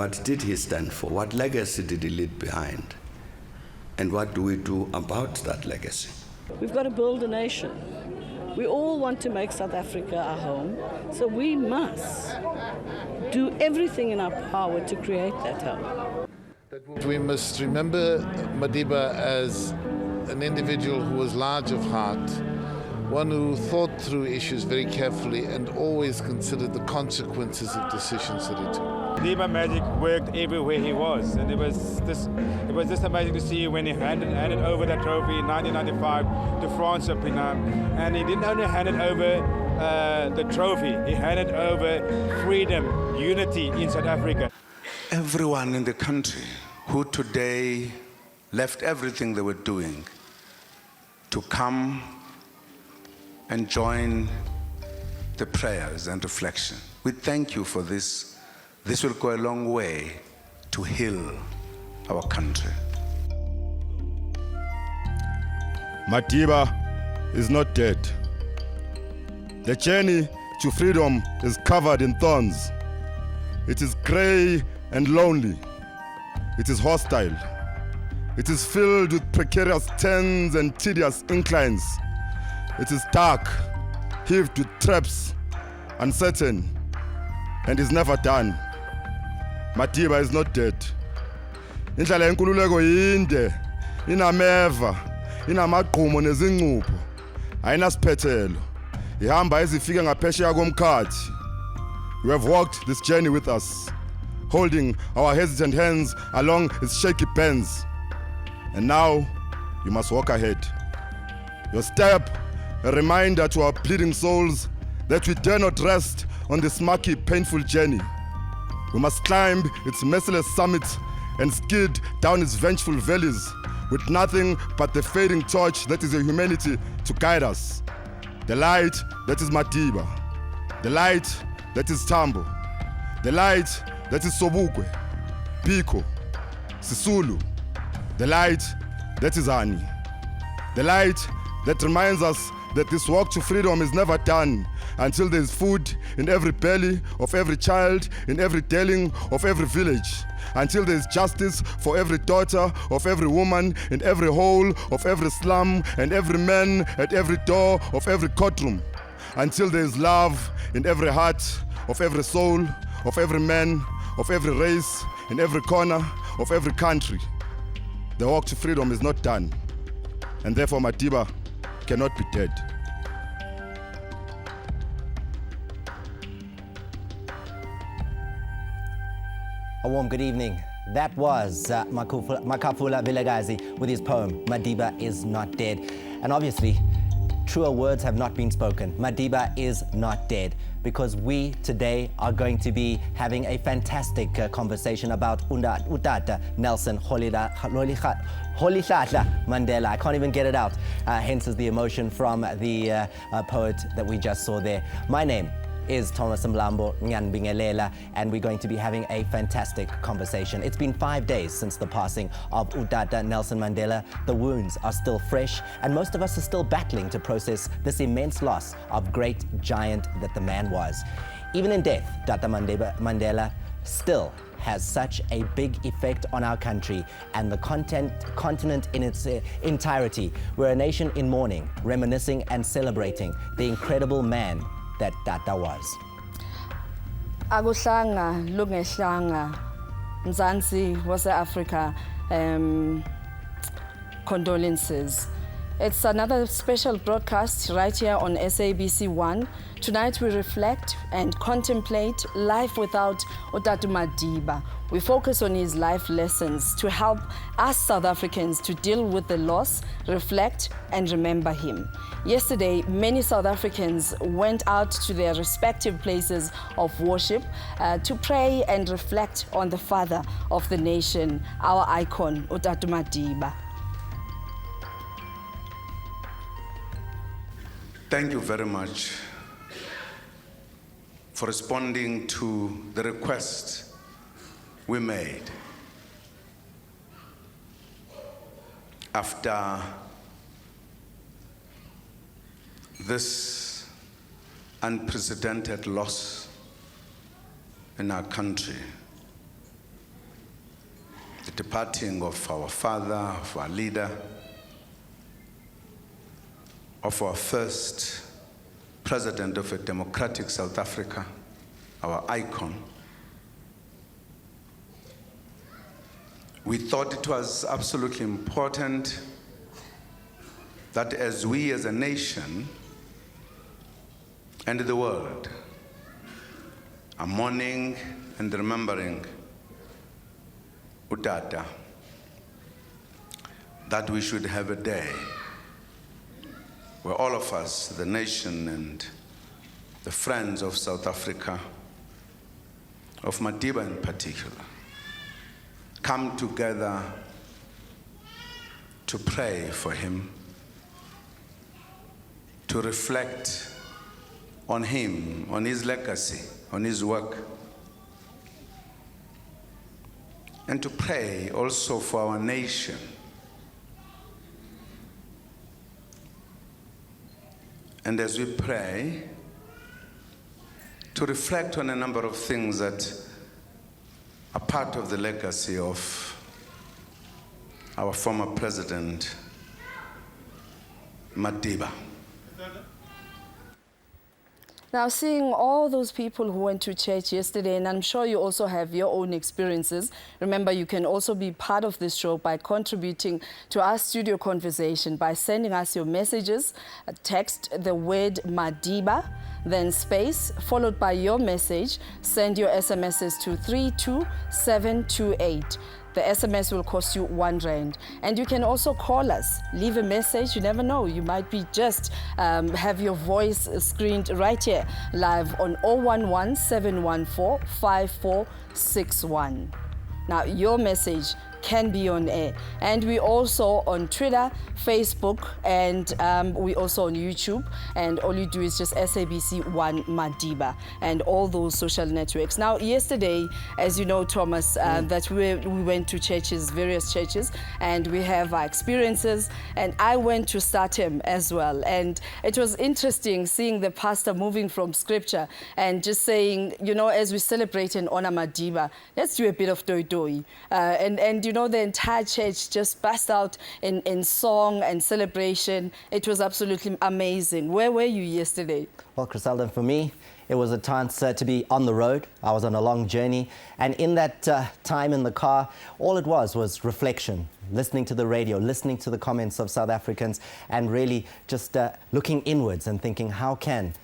what did he stand for? What legacy did he leave behind? And what do we do about that legacy? We've got to build a nation. We all want to make South Africa our home, so we must do everything in our power to create that home. We must remember Madiba as an individual who was large of heart, one who thought through issues very carefully and always considered the consequences of decisions that he took. Madiba magic worked everywhere he was, and it was just amazing to see when he handed over that trophy in 1995 to France of Pinam. And he didn't only hand it over the trophy, he handed over freedom, unity in South Africa. Everyone in the country who today left everything they were doing to come and join the prayers and reflection. We thank you for this. This will go a long way to heal our country. Madiba is not dead. The journey to freedom is covered in thorns. It is grey and lonely. It is hostile. It is filled with precarious turns and tedious inclines. It is dark, heaved with traps, uncertain, and is never done. Madiba is not dead. Indlela yenkululeko yinde, inameva, inamagqumo nezingcupho, ayinasiphethelo. Ihamba izifike ngaphesheya komkhathi. You have walked this journey with us, holding our hesitant hands along its shaky bends. And now, you must walk ahead. Your step, a reminder to our bleeding souls that we dare not rest on this murky, painful journey. We must climb its merciless summits and skid down its vengeful valleys with nothing but the fading torch that is your humanity to guide us. The light that is Madiba. The light that is Tambo. The light that is Sobukwe, Biko, Sisulu. The light that is Ani. The light that reminds us that this walk to freedom is never done until there is food in every belly of every child, in every dwelling of every village, until there is justice for every daughter of every woman, in every hole of every slum, and every man at every door of every courtroom, until there is love in every heart of every soul, of every man, of every race, in every corner of every country. The walk to freedom is not done, and therefore Madiba cannot be dead. A warm good evening. That was Makafula Vilakazi with his poem, Madiba is Not Dead. And obviously, truer words have not been spoken. Madiba is not dead, because we today are going to be having a fantastic conversation about Utata Nelson Rolihlahla Mandela. I can't even get it out. Hence is the emotion from the poet that we just saw there. My name is Thomas Mlambo Nyanbingelela, and we're going to be having a fantastic conversation. It's been 5 days since the passing of Utata Nelson Mandela. The wounds are still fresh, and most of us are still battling to process this immense loss of great giant that the man was. Even in death, Tata Mandela still has such a big effect on our country and the continent in its entirety. We're a nation in mourning, reminiscing and celebrating the incredible man that Tata was. Akuhlanga lungehlanga Mzansi wase-Africa, condolences. It's another special broadcast right here on SABC 1. Tonight we reflect and contemplate life without Utata Madiba. We focus on his life lessons to help us South Africans to deal with the loss, reflect and remember him. Yesterday, many South Africans went out to their respective places of worship to pray and reflect on the father of the nation, our icon, Utata Madiba. Thank you very much for responding to the request we made after this unprecedented loss in our country. departing of our father, of our leader, of our first president of a democratic South Africa, our icon, we thought it was absolutely important that as we as a nation and the world are mourning and remembering Utata, that we should have a day where all of us, the nation and the friends of South Africa, of Madiba in particular, come together to pray for him, to reflect on him, on his legacy, on his work, and to pray also for our nation. And as we pray, to reflect on a number of things that are part of the legacy of our former president, Madiba. Now, seeing all those people who went to church yesterday, and I'm sure you also have your own experiences, remember you can also be part of this show by contributing to our studio conversation by sending us your messages. Text the word Madiba, then space, followed by your message. Send your SMSs to 32728. The SMS will cost you R1. And you can also call us, leave a message. You never know, you might be just have your voice screened right here live on 011 714 5461. Now, your message can be on air. And we also on Twitter, Facebook, and we also on YouTube. And all you do is just SABC1 Madiba and all those social networks. Now, yesterday, as you know, Thomas, that we went to churches, various churches, and we have our experiences. And I went to Statham as well. And it was interesting seeing the pastor moving from scripture and just saying, you know, as we celebrate and honor Madiba, let's do a bit of doi-doi. And you know, the entire church just burst out in song and celebration. It was absolutely amazing. Where were you yesterday? Well, Griselda, for me, it was a chance to be on the road. I was on a long journey. And in that time in the car, all it was reflection, listening to the radio, listening to the comments of South Africans, and really just looking inwards and thinking, how can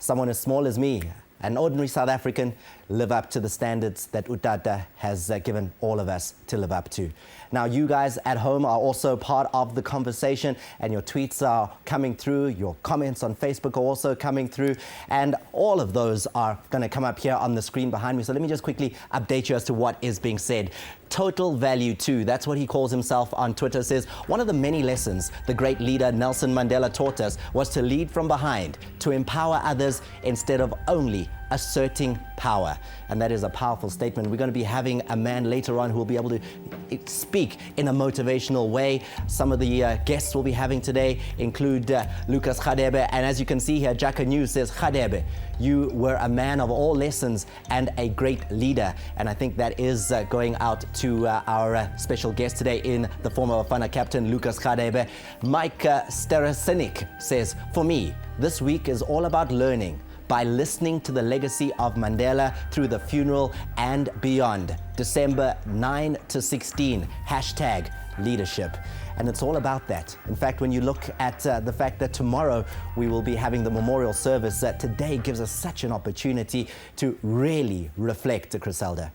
someone as small as me, an ordinary South African, live up to the standards that Utata has given all of us to live up to. Now, you guys at home are also part of the conversation, and your tweets are coming through, your comments on Facebook are also coming through, and all of those are going to come up here on the screen behind me. So let me just quickly update you as to what is being said. Total Value 2, that's what he calls himself on Twitter, says, one of the many lessons the great leader Nelson Mandela taught us was to lead from behind, to empower others instead of only asserting power. And that is a powerful statement. We're going to be having a man later on who will be able to speak in a motivational way. Some of the guests we'll be having today include Lucas Radebe. And as you can see here, Jaka News says, Radebe, you were a man of all lessons and a great leader. And I think that is going out to our special guest today in the former Bafana captain, Lucas Radebe. Mike Sterasinik says, for me, this week is all about learning by listening to the legacy of Mandela through the funeral and beyond. December 9 to 16, hashtag leadership. And it's all about that. In fact, when you look at the fact that tomorrow we will be having the memorial service, today gives us such an opportunity to really reflect, Griselda.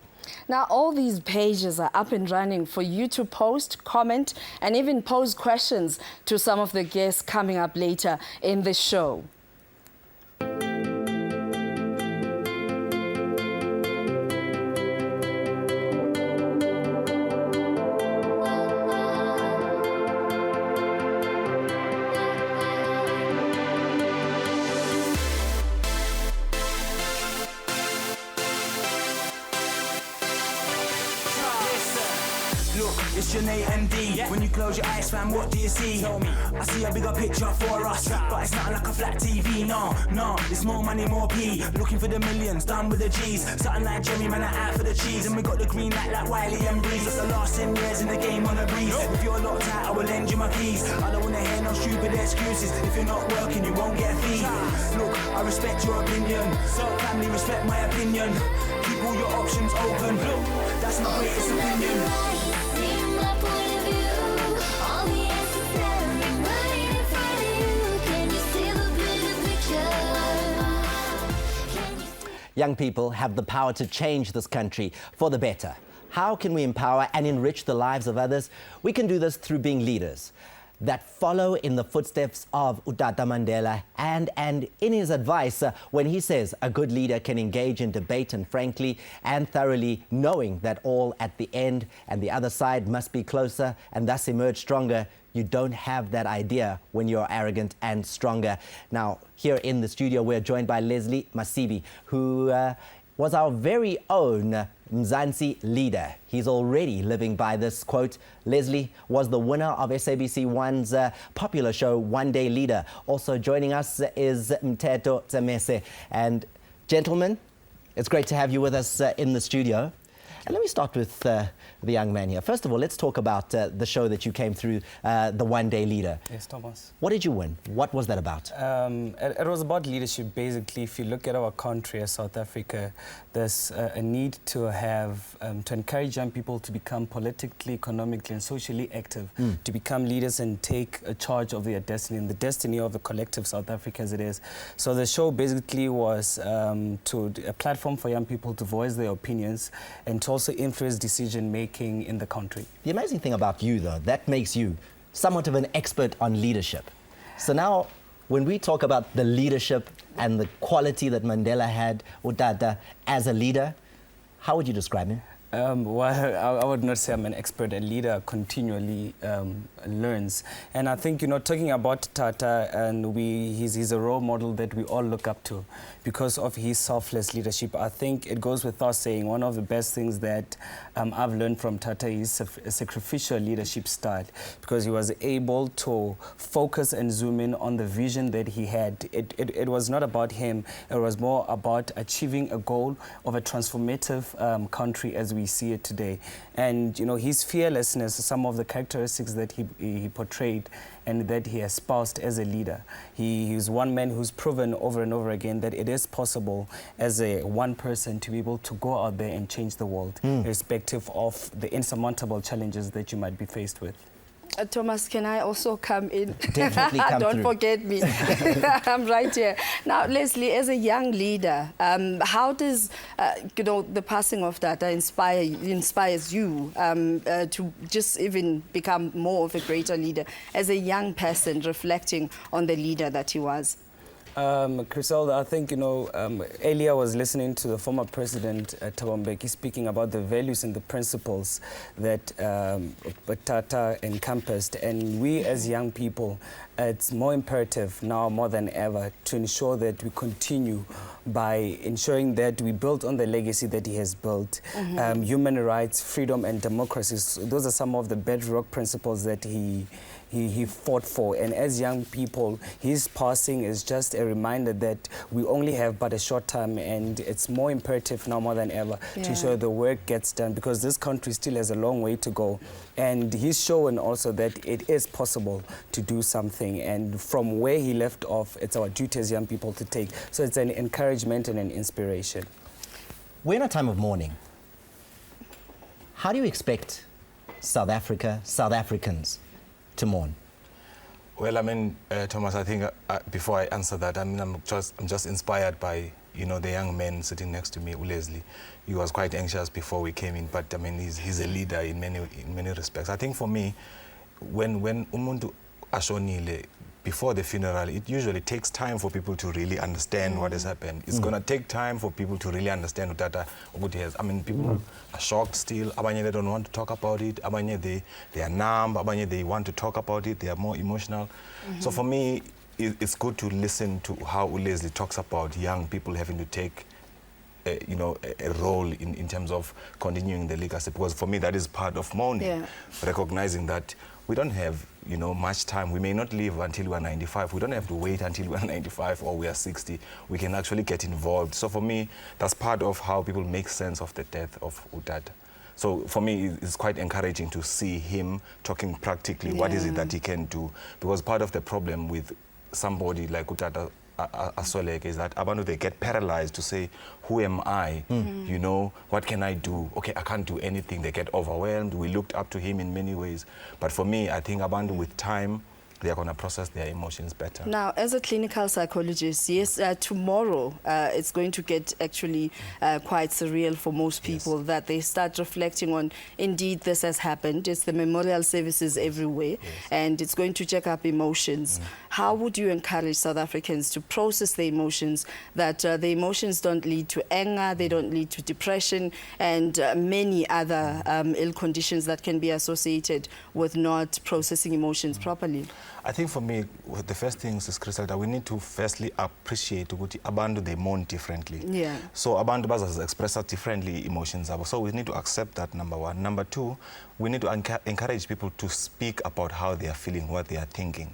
Now, all these pages are up and running for you to post, comment, and even pose questions to some of the guests coming up later in the show. Look, It's your Nate and D. When you close your eyes, fam, what do you see? I see a bigger picture for us, but it's not like a flat TV. No, it's more money, more P. Looking for the millions, done with the G's. Something like Jerry, man, I out for the cheese. And we got the green light like Wiley and Breeze. That's the last 10 years in the game on a breeze. If you're locked out, I will lend you my keys. I don't wanna hear no stupid excuses. If you're not working, you won't get a fee. Look, I respect your opinion. Family, respect my opinion. Keep all your options open. That's my greatest opinion. Young people have the power to change this country for the better. How can we empower and enrich the lives of others? We can do this through being leaders that follow in the footsteps of Utata Mandela and in his advice when he says a good leader can engage in debate and frankly and thoroughly, knowing that all at the end and the other side must be closer and thus emerge stronger. You don't have that idea when you're arrogant and stronger. Now, here in the studio, we're joined by Leslie Masibi, who was our very own Mzansi leader. He's already living by this quote. Leslie was the winner of SABC 1's popular show, One Day Leader. Also joining us is Mteto Tsemese. And gentlemen, it's great to have you with us in the studio. And let me start with the young man here. First of all, let's talk about the show that you came through, the One Day Leader. Yes, Thomas. What did you win? What was that about? It was about leadership, basically. If you look at our country as South Africa, there's a need to have, to encourage young people to become politically, economically and socially active, to become leaders and take a charge of their destiny and the destiny of the collective South Africa as it is. So the show basically was a platform for young people to voice their opinions and to also influence decision-making in the country. The amazing thing about you, though, that makes you somewhat of an expert on leadership. So now, when we talk about the leadership and the quality that Mandela had, Utata, as a leader, how would you describe him? Well, I would not say I'm an expert. A leader continually learns. And I think, you know, talking about Tata, and he's a role model that we all look up to because of his selfless leadership. I think it goes without saying one of the best things that I've learned from Tata is a sacrificial leadership style, because he was able to focus and zoom in on the vision that he had. It was not about him. It was more about achieving a goal of a transformative country as we see it today. And, you know, his fearlessness, some of the characteristics that he portrayed and that he espoused as a leader. He's one man who's proven over and over again that it is possible as one person to be able to go out there and change the world, irrespective of the insurmountable challenges that you might be faced with. Thomas, can I also come in? Definitely come Don't through. forget me. I'm right here. Now, Leslie, as a young leader, how does the passing of Tata inspires you to just even become more of a greater leader as a young person reflecting on the leader that he was? Griselda, I think, you know, earlier I was listening to the former president, Thabo Mbeki, speaking about the values and the principles that Tata encompassed. And we as young people, it's more imperative now more than ever to ensure that we continue by ensuring that we build on the legacy that he has built. Human rights, freedom and democracy, so those are some of the bedrock principles that he fought for. And as young people, his passing is just a reminder that we only have but a short time, and it's more imperative now more than ever to ensure the work gets done, because this country still has a long way to go. And he's shown also that it is possible to do something, and from where he left off, it's our duty as young people to take. So it's an encouragement and an inspiration. We're in a time of mourning. How do you expect South Africa, South Africans to mourn? Well, I mean, Thomas, I think before I answer that, I mean, I'm just inspired by, you know, the young man sitting next to me, Leslie. He was quite anxious before we came in, but I mean, he's a leader in many respects. I think for me, when umuntu ashonile, before the funeral, it usually takes time for people to really understand what has happened. It's going to take time for people to really understand what Tata has. I mean, people are shocked still. Abanye, they don't want to talk about it. Abanye, they are numb. Abanye, they want to talk about it. They are more emotional. So for me, it's good to listen to how Leslie talks about young people having to take a role in terms of continuing the legacy, because for me that is part of mourning, recognizing that we don't have much time. We may not live until we are 95. We don't have to wait until we are 95 or we are 60. We can actually get involved. So for me, that's part of how people make sense of the death of Utata. So for me, it's quite encouraging to see him talking practically. What is it that he can do? Because part of the problem with somebody like Utata Asoleke is that abantu, they get paralyzed to say, who am I? What can I do? Okay, I can't do anything. They get overwhelmed. We looked up to him in many ways. But for me, I think abantu, with time, they are going to process their emotions better. Now, as a clinical psychologist, yes, tomorrow it's going to get actually quite surreal for most people, that they start reflecting on, indeed, this has happened. It's the memorial services everywhere, and it's going to check up emotions. How would you encourage South Africans to process the emotions, that the emotions don't lead to anger, they don't lead to depression, and many other ill conditions that can be associated with not processing emotions properly? I think for me, the first thing is, Crystal, that we need to firstly appreciate ukuthi abantu, they mourn differently. Yeah. So abantu baza express differently emotions. So we need to accept that, number one. Number two, we need to encourage people to speak about how they are feeling, what they are thinking.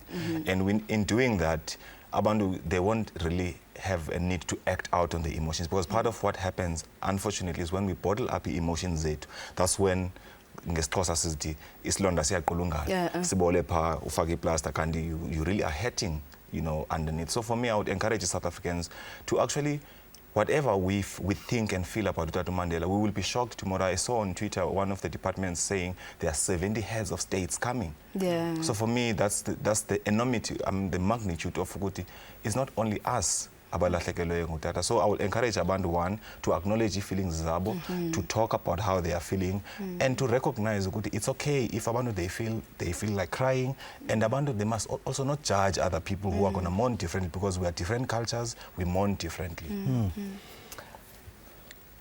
And in doing that, abantu, they won't really have a need to act out on the emotions, because part of what happens, unfortunately, is when we bottle up the emotions, that's when ngesixhosa sithi isilonda siyaqulungana sibole pha ufake iplaster kanti you really are hurting underneath. So for me, I would encourage South Africans to actually, whatever we think and feel about Utata Mandela, we will be shocked tomorrow. I saw on Twitter one of the departments saying there are 70 heads of states coming. So for me, that's the enormity, the magnitude of ukuthi it's not only us abalahlekelwe ngutata. So I will encourage abantu, one, to acknowledge the feelings zabo, to talk about how they are feeling, and to recognize that it's okay if abantu, they feel like crying, and abantu, they must also not judge other people who are going to mourn differently, because we are different cultures, we mourn differently.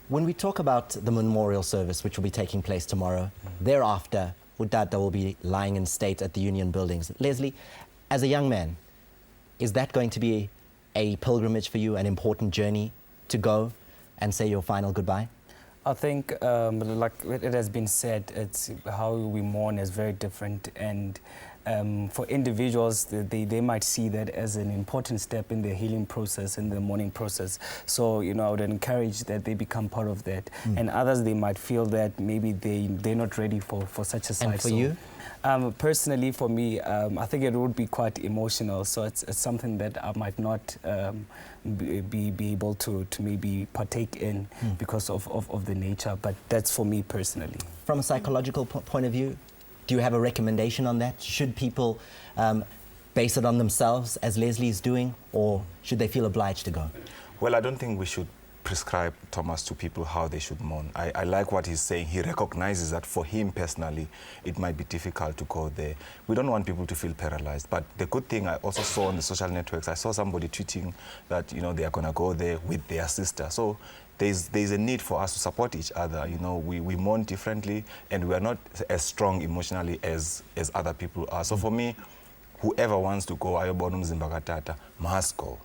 When we talk about the memorial service, which will be taking place tomorrow, thereafter, Utata will be lying in state at the Union buildings. Leslie, as a young man, is that going to be a pilgrimage for you, an important journey to go and say your final goodbye? I think, like it has been said, it's how we mourn is very different, and for individuals, they might see that as an important step in their healing process, in the mourning process. So, I would encourage that they become part of that. And others, they might feel that maybe they're not ready for such a sight. And for you? Personally, for me, I think it would be quite emotional. So it's something that I might not be able to maybe partake in because of the nature. But that's for me personally. From a psychological point of view, do you have a recommendation on that? Should people base it on themselves, as Leslie is doing, or should they feel obliged to go? Well, I don't think we should prescribe, Thomas, to people how they should mourn. I like what he's saying. He recognizes that for him personally, it might be difficult to go there. We don't want people to feel paralyzed. But the good thing I also saw on the social networks, I saw somebody tweeting that, they are going to go there with their sister. So there's a need for us to support each other. We mourn differently, and we are not as strong emotionally as other people are. So for me, whoever wants to go, ayobona umzimba katata, must go,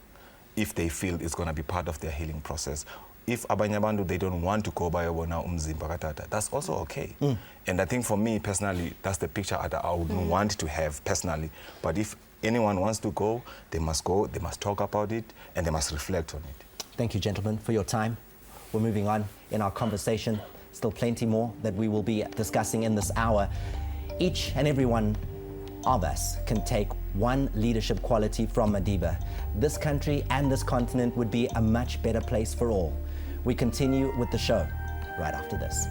if they feel it's going to be part of their healing process. If abanye abantu, they don't want to go bayobona umzimba katata, that's also okay. And I think for me personally, that's the picture that I would want to have personally. But if anyone wants to go, they must talk about it, and they must reflect on it. Thank you, gentlemen, for your time. We're moving on in our conversation. Still plenty more that we will be discussing in this hour. Each and every one of us can take one leadership quality from Madiba. This country and this continent would be a much better place for all. We continue with the show right after this.